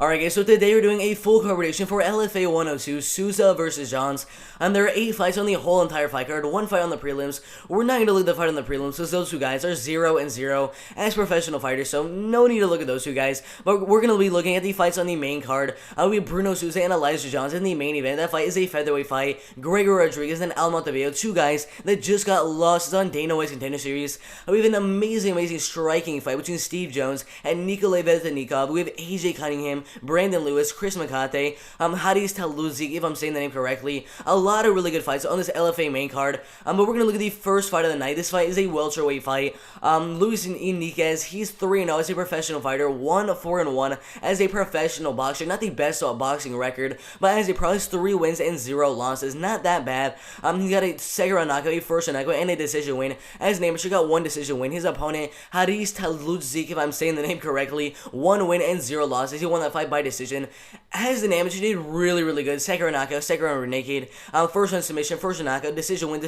Alright guys, so today we're doing a full card prediction for LFA 102, Souza versus Johns. And there are 8 fights on the whole entire fight card, 1 fight on the prelims. We're not going to look at the fight on the prelims because those two guys are 0 and 0 as professional fighters, so no need to look at those two guys. But we're going to be looking at the fights on the main card. We have Bruno Souza and Elijah Johns in the main event. That fight is a featherweight fight. Gregory Rodriguez and Alberto, 2 guys that just got losses on Dana White's Contender Series. We have an amazing striking fight between Steve Jones and Nicolas Vettelnikov. We have AJ Cunningham, Brandon Lewis, Chris McAllister, Hadis Taluzzi, if I'm saying the name correctly. A lot of really good fights on this LFA main card. But we're going to look at the first fight of the night. This fight is a welterweight fight. Luis Iniquez, he's 3-0 as a professional fighter, 1-4-1 as a professional boxer. Not the best boxing record, but has a probably 3 wins and 0 losses. Not that bad. He got a second round knockout, a first round knockout, and a decision win. As an amateur, got 1 decision win. His opponent, Hadis Taluzzi, if I'm saying the name correctly, 1 win and 0 losses. He won that fight by decision. As an amateur, he did really good. Second round knockout, second round naked, first round submission, first round knockout, decision win,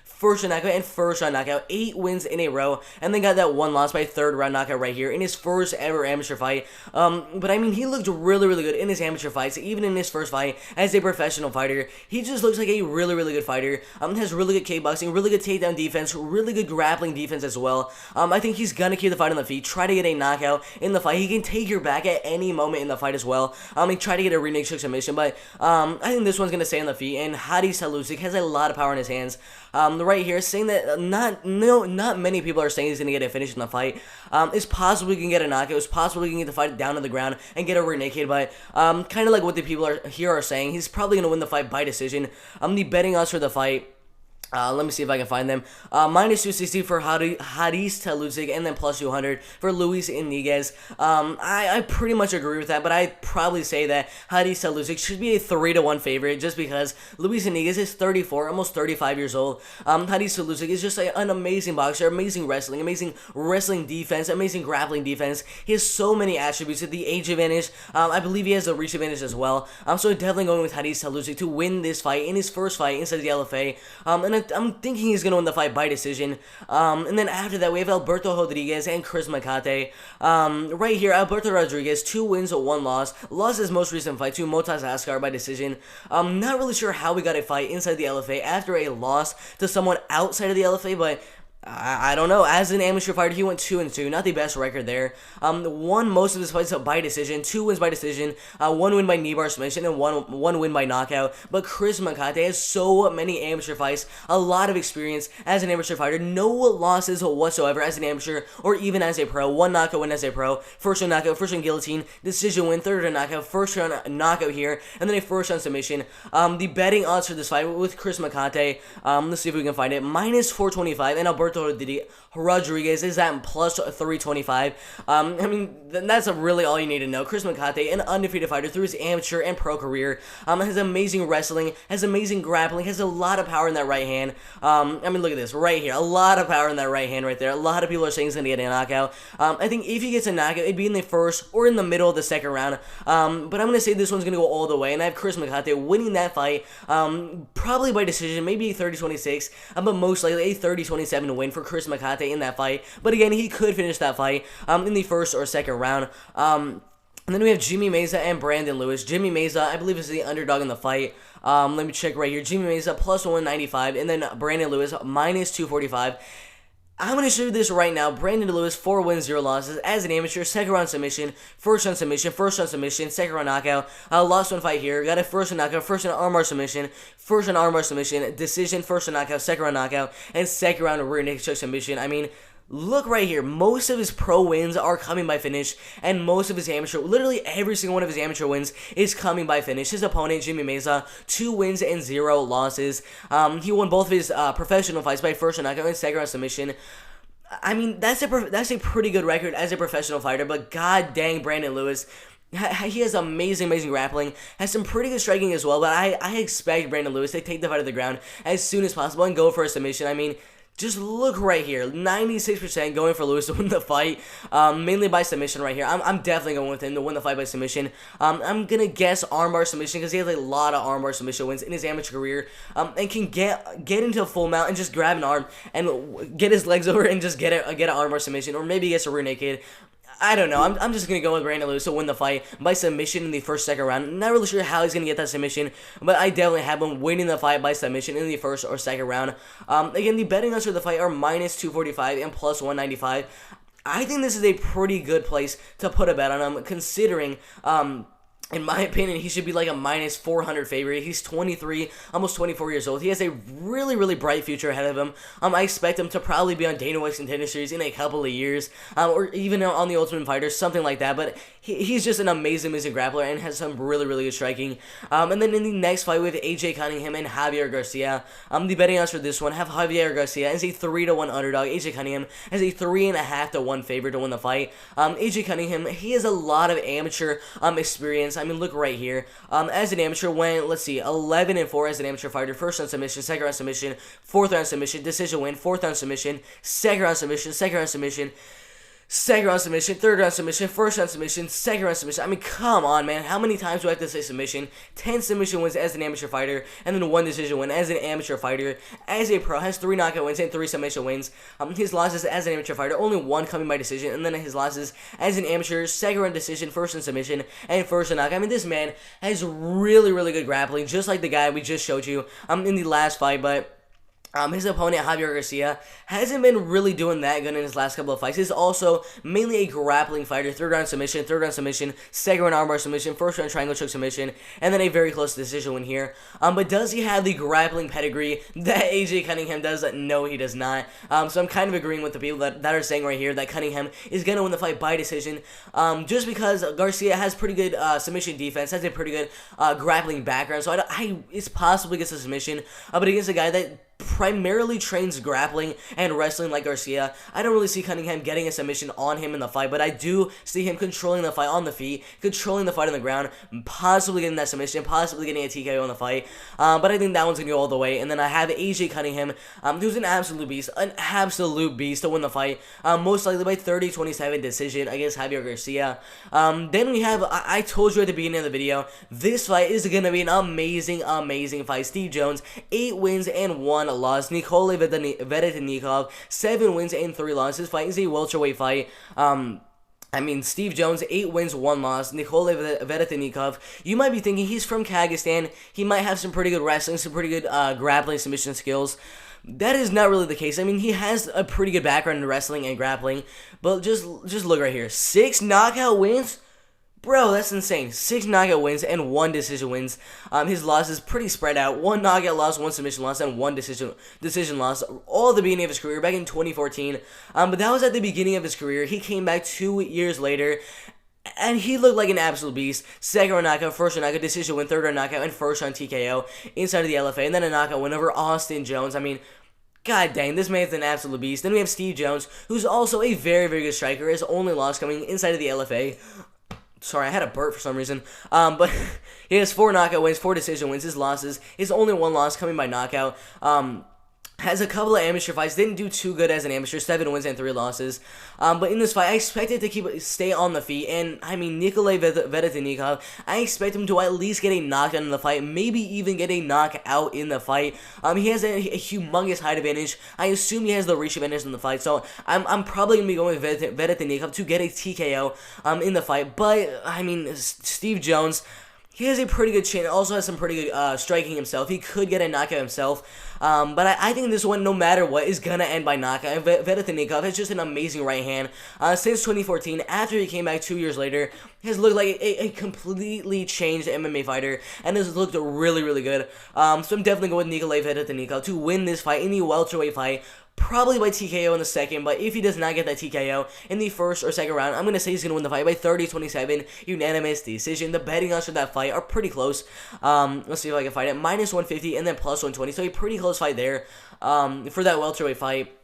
first round knockout, and first round knockout. 8 wins in a row, and then got that 1 loss by third round knockout right here in his first ever amateur fight. But I mean, he looked really good in his amateur fights, even in his first fight as a professional fighter. He just looks like a really good fighter. Has really good kickboxing, really good takedown defense, really good grappling defense as well. I think he's gonna keep the fight on the feet, try to get a knockout in the fight. He can take your back at any moment in the fight as well. Try to get a rear naked choke submission, but I think this one's gonna stay on the feet. And Hadis Taluzzi has a lot of power in his hands. Right here, saying that not many people are saying he's gonna get a finish in the fight. It's possible he can get a knockout. It's possible he can get the fight down to the ground and get a rear naked, but kind of like what the people are saying, he's probably gonna win the fight by decision. The betting odds for the fight. Let me see if I can find them. Minus 260 for Hadis Taluzzi, and then plus 200 for Luis Iniquez. I pretty much agree with that, but I'd probably say that Hadis Taluzzi should be a 3-1 favorite just because Luis Iniquez is 34, almost 35 years old. Hadis Taluzzi is just an amazing boxer, amazing wrestling defense, amazing grappling defense. He has so many attributes. The age advantage, I believe he has the reach advantage as well. So definitely going with Hadis Taluzzi to win this fight in his first fight inside the LFA. And I'm thinking he's going to win the fight by decision. And then after that, we have Alberto Rodriguez and Chris McAllister. Right here, Alberto Rodriguez, 2 wins, 1 loss. Lost his most recent fight to Motaz Askar by decision. Not really sure how we got a fight inside the LFA after a loss to someone outside of the LFA, but I don't know. As an amateur fighter, he went 2-2. Not the best record there. Won most of his fights by decision. 2 wins by decision. 1 win by knee bar submission, and one win by knockout. But Chris McAllister has so many amateur fights. A lot of experience as an amateur fighter. No losses whatsoever as an amateur or even as a pro. 1 knockout win as a pro. First round knockout, first round guillotine, decision win, third round knockout, first round knockout here, and then a first round submission. The betting odds for this fight with Chris McAllister, let's see if we can find it. Minus 425, and Alberto Rodriguez is at plus 325. I mean, that's really all you need to know. Chris McAllister, an undefeated fighter through his amateur and pro career, has amazing wrestling, has amazing grappling, has a lot of power in that right hand. I mean, look at this right here. A lot of power in that right hand right there. A lot of people are saying he's going to get a knockout. I think if he gets a knockout, it'd be in the first or in the middle of the second round. But I'm going to say this one's going to go all the way, and I have Chris McAllister winning that fight, probably by decision, maybe a 30-26, but most likely a 30-27 win for Chris McAllister in that fight. But again, he could finish that fight in the first or second round. And then we have Jimmy Mesa and Brandon Lewis. Jimmy Mesa, I believe, is the underdog in the fight. Let me check right here. Jimmy Mesa plus 195, and then Brandon Lewis minus 245. I'm going to show you this right now. Brandon Lewis, 4 wins, 0 losses. As an amateur, second round submission, first round submission, second round knockout. Lost 1 fight here. Got a first round knockout, first round armbar submission, decision, first round knockout, second round knockout, and second round rear naked choke submission. I mean, look right here. Most of his pro wins are coming by finish, and most of his amateur, literally every single one of his amateur wins is coming by finish. His opponent, Jimmy Mesa, 2 wins and 0 losses. He won both of his professional fights by first round knockout and second round submission. I mean, that's a pretty good record as a professional fighter, but god dang, Brandon Lewis, he has amazing grappling, has some pretty good striking as well, but I expect Brandon Lewis to take the fight to the ground as soon as possible and go for a submission. I mean, just look right here, 96% going for Lewis to win the fight, mainly by submission right here. I'm definitely going with him to win the fight by submission. I'm going to guess armbar submission because he has a lot of armbar submission wins in his amateur career, and can get into a full mount and just grab an arm and get his legs over and just get an armbar submission, or maybe he gets a rear naked. I don't know. I'm just going to go with Renato to win the fight by submission in the first, second round. Not really sure how he's going to get that submission, but I definitely have him winning the fight by submission in the first or second round. Again, the betting odds for the fight are minus 245 and plus 195. I think this is a pretty good place to put a bet on him, considering, in my opinion, he should be like a minus 400 favorite. He's 23, almost 24 years old. He has a really, really bright future ahead of him. I expect him to probably be on Dana White's Contender Series in a couple of years, or even on the Ultimate Fighter, something like that. But he's just an amazing grappler and has some really, really good striking. And then in the next fight, we have AJ Cunningham and Javier Garcia. The betting odds for this one have Javier Garcia as a 3-1 underdog. AJ Cunningham has a 3.5 to 1 favorite to win the fight. AJ Cunningham, he has a lot of amateur experience. I mean, look right here. As an amateur, went, let's see, 11-4 as an amateur fighter. First round submission, second round submission, fourth round submission, decision win, fourth round submission, second round submission, second round submission, second round submission, third round submission, first round submission, second round submission. I mean, come on, man. How many times do I have to say submission? 10 submission wins as an amateur fighter, and then 1 decision win as an amateur fighter. As a pro, has 3 knockout wins and 3 submission wins. His losses as an amateur fighter, only 1 coming by decision, and then his losses as an amateur, second round decision, first round submission, and first round knockout. I mean, this man has really, really good grappling, just like the guy we just showed you in the last fight, but his opponent, Javier Garcia, hasn't been really doing that good in his last couple of fights. He's also mainly a grappling fighter. Third round submission, second round armbar submission, first round triangle choke submission, and then a very close decision win here. But does he have the grappling pedigree that AJ Cunningham does? No, he does not. So I'm kind of agreeing with the people that are saying right here that Cunningham is going to win the fight by decision. Just because Garcia has pretty good submission defense, has a pretty good grappling background. So it's possible he gets a submission. But against a guy that primarily trains grappling and wrestling like Garcia, I don't really see Cunningham getting a submission on him in the fight, but I do see him controlling the fight on the feet, controlling the fight on the ground, possibly getting that submission, possibly getting a TKO in the fight, but I think that one's going to go all the way. And then I have AJ Cunningham, who's an absolute beast to win the fight, most likely by 30-27 decision against Javier Garcia. Then we have, I told you at the beginning of the video, this fight is going to be an amazing fight. Steve Jones, 8 wins and 1 loss. Nicolas Vettelnikov, 7 wins and 3 losses. This fight is a welterweight fight. I mean, Steve Jones, 8 wins, 1 loss. Nicolas Vettelnikov, you might be thinking he's from Kazakhstan. He might have some pretty good wrestling, some pretty good grappling submission skills. That is not really the case. I mean, he has a pretty good background in wrestling and grappling, but just look right here. 6 knockout wins? Bro, that's insane. 6 knockout wins and 1 decision wins. His losses pretty spread out. 1 knockout loss, 1 submission loss, and 1 decision loss. All at the beginning of his career, back in 2014. But that was at the beginning of his career. He came back 2 years later, and he looked like an absolute beast. Second round knockout, first round knockout, decision win, third round knockout, and first round TKO inside of the LFA. And then a knockout win over Austin Jones. I mean, god dang, this man's an absolute beast. Then we have Steve Jones, who's also a very, very good striker. His only loss coming inside of the LFA. Sorry, I had a burp for some reason. But he has 4 knockout wins, 4 decision wins. His losses, his only 1 loss coming by knockout. Has a couple of amateur fights. Didn't do too good as an amateur. 7 wins and 3 losses. But in this fight, I expected to stay on the feet. And, I mean, Nicolas Vettelnikov, I expect him to at least get a knockdown in the fight. Maybe even get a knockout in the fight. He has a humongous height advantage. I assume he has the reach advantage in the fight. So, I'm probably going to be going with Vettelnikov to get a TKO in the fight. But, I mean, Steve Jones, he has a pretty good chin, also has some pretty good striking himself. He could get a knockout himself. But I think this one, no matter what, is going to end by knockout. Vettelnikov has just an amazing right hand. Since 2014, after he came back 2 years later, has looked like a completely changed MMA fighter, and has looked really, really good. So I'm definitely going with Nicolas Vettelnikov to win this fight in the welterweight fight. Probably by TKO in the second, but if he does not get that TKO in the first or second round, I'm going to say he's going to win the fight by 30-27, unanimous decision. The betting odds for that fight are pretty close. Let's see if I can find it. Minus 150 and then plus 120, so a pretty close fight there for that welterweight fight.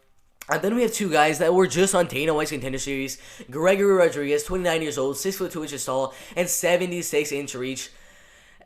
And then we have 2 guys that were just on Dana White's Contender Series. Gregory Rodriguez, 29 years old, 6'2" tall, and 76-inch reach.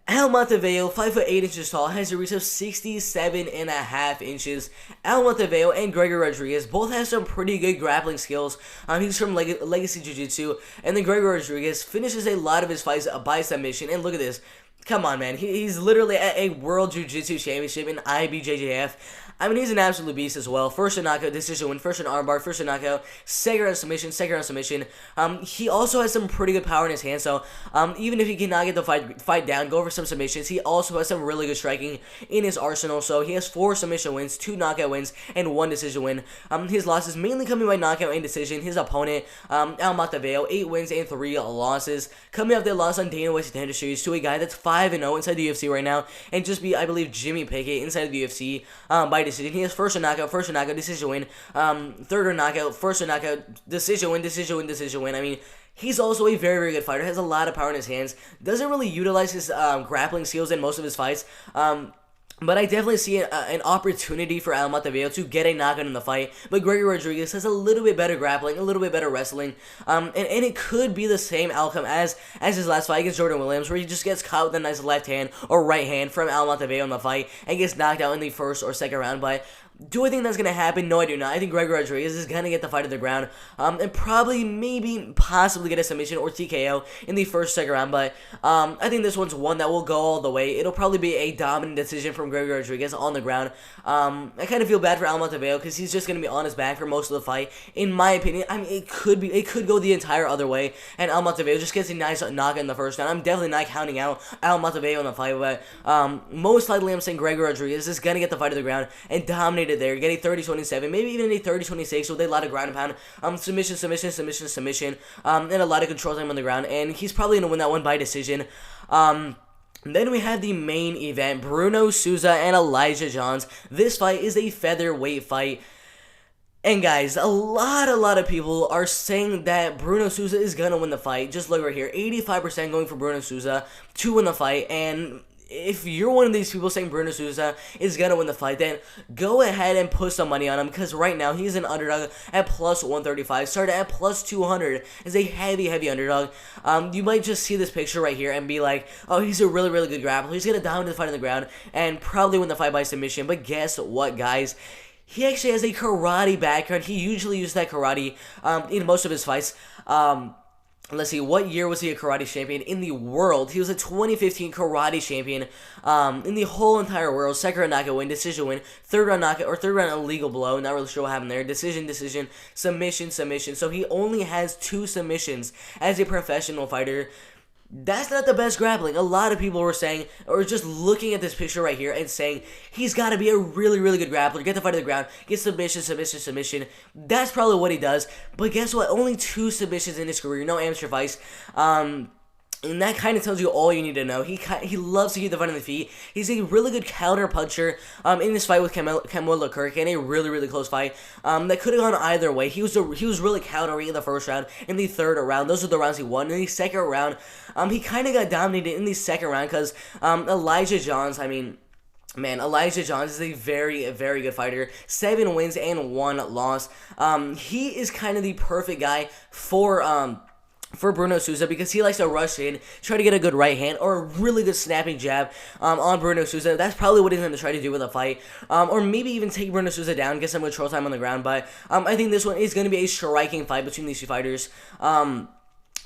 Al Montevideo, 5'8" tall, has a reach of 67.5 inches. Al Montevideo and Gregory Rodriguez both have some pretty good grappling skills. He's from Legacy Jiu-Jitsu, and then Gregory Rodriguez finishes a lot of his fights by submission. And look at this. Come on, man. He's literally at a World Jiu-Jitsu Championship in IBJJF. I mean, he's an absolute beast as well. First in knockout, decision win. First in armbar, first in knockout. Second round submission, second round submission. He also has some pretty good power in his hands. So even if he cannot get the fight down, go for some submissions, he also has some really good striking in his arsenal. So he has 4 submission wins, 2 knockout wins, and 1 decision win. His losses mainly coming by knockout and decision. His opponent, Alberto, 8 wins and 3 losses. Coming off their loss on Dana White's Contender Series to a guy that's 5-0 inside the UFC right now, and just be, I believe, Jimmy Pickett inside the UFC by decision. He has first knockout, decision win, third knockout, first knockout, decision win, decision win, decision win. I mean, he's also a very, very good fighter, has a lot of power in his hands, doesn't really utilize his grappling skills in most of his fights. But I definitely see an opportunity for Alberto to get a knockout in the fight. But Gregory Rodriguez has a little bit better grappling, a little bit better wrestling. And it could be the same outcome as his last fight against Jordan Williams, where he just gets caught with a nice left hand or right hand from Alberto in the fight and gets knocked out in the first or second round. But do I think that's going to happen? No, I do not. I think Gregory Rodriguez is going to get the fight to the ground and probably, maybe, possibly get a submission or TKO in the first, second round. But I think this one's one that will go all the way. It'll probably be a dominant decision from Gregory Rodriguez on the ground. I kind of feel bad for Alberto because he's just going to be on his back for most of the fight. In my opinion, I mean, it could go the entire other way, and Alberto just gets a nice knockout in the first round. I'm definitely not counting out Alberto on the fight, but most likely I'm saying Gregory Rodriguez is going to get the fight to the ground and dominate it there, get a 30-27, maybe even a 30-26 with a lot of ground and pound, submission, and a lot of control time on the ground, and he's probably going to win that one by decision. Then we have the main event, Bruno Souza and Elijah Johns. This fight is a featherweight fight. And guys, a lot of people are saying that Bruno Souza is going to win the fight. Just look right here, 85% going for Bruno Souza to win the fight, and if you're one of these people saying Bruno Souza is going to win the fight, then go ahead and put some money on him, because right now he's an underdog at plus 135, started at plus 200, is a heavy underdog. You might just see this picture right here and be like, oh, he's a really good grappler, he's going to dominate the fight on the ground and probably win the fight by submission. But guess what, guys? He actually has a karate background. He usually uses that karate in most of his fights. Let's see, what year was he a karate champion in the world? He was a 2015 karate champion in the whole entire world. Second round knockout win, decision win, third round knockout, or third round illegal blow. Not really sure what happened there. Decision, submission. So he only has 2 submissions as a professional fighter. That's not the best grappling. A lot of people were saying, or just looking at this picture right here and saying, he's got to be a really good grappler, get the fight to the ground, get submission. That's probably what he does. But guess what? Only 2 submissions in his career, no amateur fights. And that kind of tells you all you need to know. He loves to keep the fight on the feet. He's a really good counter puncher in this fight with Camilo Kirk, in a really close fight that could have gone either way. He was really countering in the first round. In the third round, those are the rounds he won. In the second round, he kind of got dominated in the second round because Elijah Johns, I mean, man, Elijah Johns is a very good fighter. 7 wins and 1 loss. He is kind of the perfect guy for Bruno Souza, because he likes to rush in, try to get a good right hand or a really good snapping jab on Bruno Souza. That's probably what he's going to try to do with a fight, or maybe even take Bruno Souza down, get some control time on the ground. But I think this one is going to be a striking fight between these 2 fighters.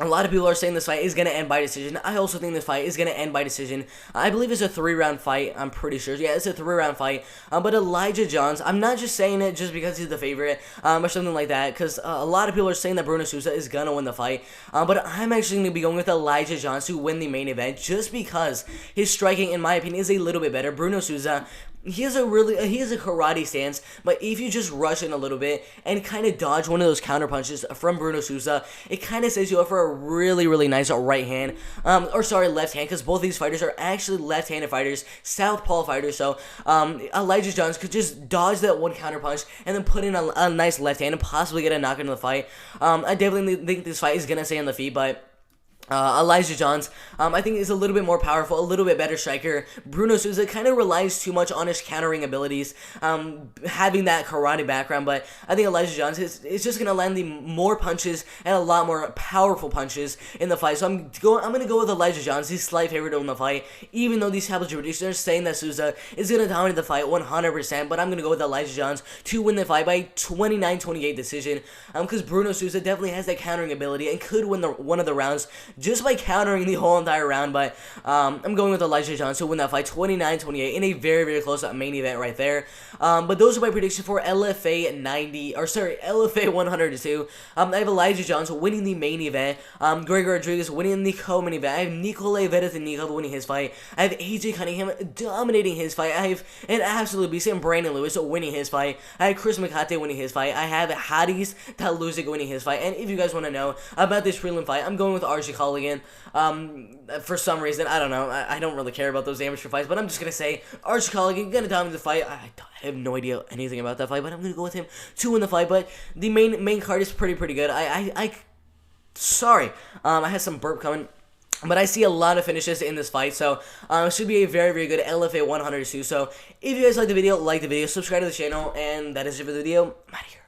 A lot of people are saying this fight is going to end by decision. I also think this fight is going to end by decision. I believe it's a 3-round fight. I'm pretty sure. Yeah, it's a 3-round fight. But Elijah Johns, I'm not just saying it just because he's the favorite or something like that, because a lot of people are saying that Bruno Souza is going to win the fight. But I'm actually going to be going with Elijah Johns to win the main event, just because his striking, in my opinion, is a little bit better. Bruno Souza, he has a karate stance, but if you just rush in a little bit and kind of dodge one of those counter punches from Bruno Souza, it kind of sets you up for a really nice right hand, left hand, because both these fighters are actually left-handed fighters, southpaw fighters. So Elijah Johns could just dodge that one counter punch and then put in a nice left hand and possibly get a knockout in the fight. I definitely think this fight is gonna stay on the feet, but Elijah Johns, I think, is a little bit more powerful, a little bit better striker. Bruno Souza kind of relies too much on his countering abilities, having that karate background, but I think Elijah Johns is just going to land the more punches and a lot more powerful punches in the fight. So I'm going to go with Elijah Johns. He's slight favorite to win the fight, even though these established producers are saying that Souza is going to dominate the fight 100%, but I'm going to go with Elijah Johns to win the fight by 29-28 decision, because Bruno Souza definitely has that countering ability and could win one of the rounds just by countering the whole entire round. But I'm going with Elijah Jones to win that fight 29-28 in a very, very close main event right there. But those are my predictions for LFA 102. I have Elijah Jones winning the main event. Gregory Rodriguez winning the co-main event. I have Nicolas Vettelnikov winning his fight. I have AJ Cunningham dominating his fight. I have an absolute beast and Brandon Lewis winning his fight. I have Chris McAllister winning his fight. I have Hadis Taluzic winning his fight. And if you guys want to know about this prelim fight, I'm going with RG Colligan. For some reason, I don't know. I don't really care about those amateur fights, but I'm just going to say RG Colligan going to dominate the fight. I have no idea anything about that fight, but I'm going to go with him to win the fight. But the main card is pretty good. Sorry, I had some burp coming. But I see a lot of finishes in this fight, so it should be a very, very good LFA 102. So if you guys like the video, subscribe to the channel, and that is it for the video. I'm out of here.